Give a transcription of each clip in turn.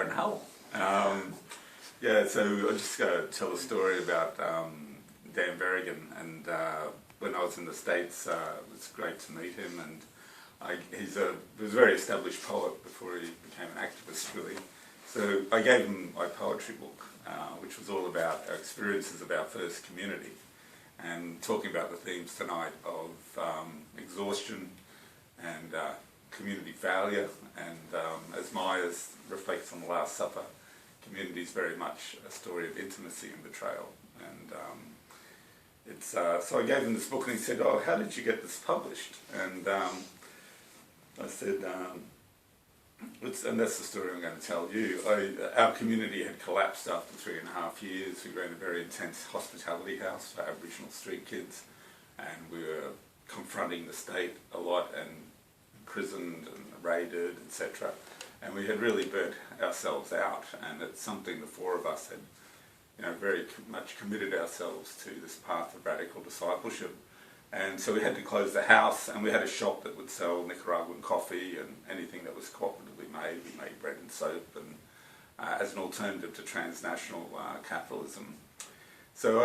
Ciaron O Reilly. Yeah, so I'm just going to tell a story about Dan Berringam, and when I was in the States, it was great to meet him, and he was a very established poet before he became an activist, really. So I gave him my poetry book, which was all about our experiences of our first community, and talking about the themes tonight of exhaustion and community failure, and as Myers reflects on the Last Supper, community is very much a story of intimacy and betrayal. And so I gave him this book, and he said, "Oh, how did you get this published?" And I said, and that's the story I'm going to tell you. Our community had collapsed after 3.5 years. We ran a very intense hospitality house for Aboriginal street kids, and we were confronting the state a lot, and imprisoned and raided, etc. And we had really burnt ourselves out, and it's something the four of us had, very much committed ourselves to this path of radical discipleship. And so we had to close the house, and we had a shop that would sell Nicaraguan coffee and anything that was cooperatively made. We made bread and soap, and as an alternative to transnational capitalism. So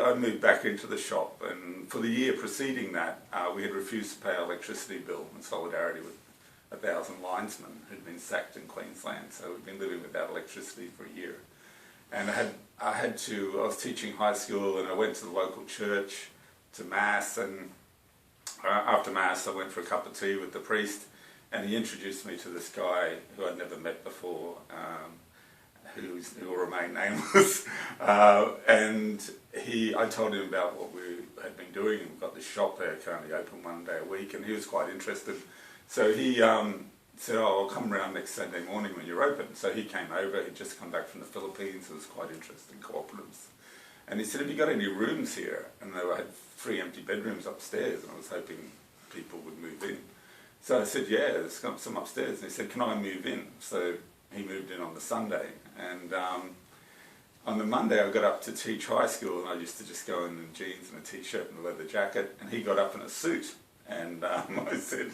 I moved back into the shop, and for the year preceding that, we had refused to pay our electricity bill in solidarity with 1,000 linesmen who'd been sacked in Queensland. So we'd been living without electricity for a year. And I was teaching high school, and I went to the local church to Mass, and after Mass I went for a cup of tea with the priest, and he introduced me to this guy who I'd never met before, who will remain nameless, and I told him about what we had been doing, and we've got this shop there currently open 1 day a week, and he was quite interested. So he said, "Oh, I'll come around next Sunday morning when you're open." So he came over. He'd just come back from the Philippines. He was quite interested in cooperatives. And he said, "Have you got any rooms here?" And I had 3 empty bedrooms upstairs, and I was hoping people would move in. So I said, "Yeah, there's some upstairs." And he said, "Can I move in?" So he moved in on the Sunday. And on the Monday I got up to teach high school, and I used to just go in jeans and a t-shirt and a leather jacket, and he got up in a suit. And I said,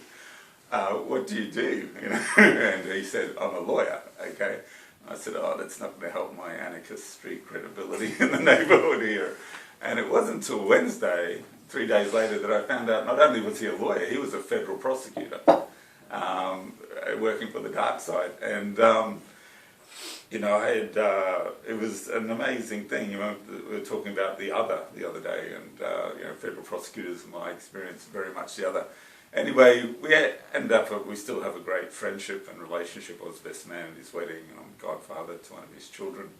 "What do you do?" And he said, "I'm a lawyer." Okay. I said, "Oh, that's not going to help my anarchist street credibility in the neighbourhood here." And it wasn't until Wednesday, 3 days later, that I found out not only was he a lawyer, he was a federal prosecutor, working for the dark side. And it was an amazing thing. We were talking about the other day, and federal prosecutors, in my experience, very much the other. Anyway, we still have a great friendship and relationship. I was best man at his wedding, and I'm godfather to one of his children.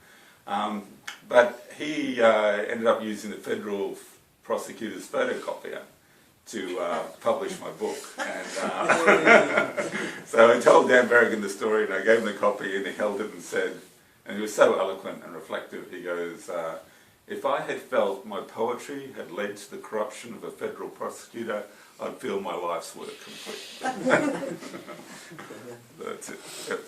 But he ended up using the federal prosecutor's photocopier to publish my book. And so I told Dan Berringam the story, and I gave him the copy, and he held it and said, and he was so eloquent and reflective, he goes, "If I had felt my poetry had led to the corruption of a federal prosecutor, I'd feel my life's work complete." That's it. Yep.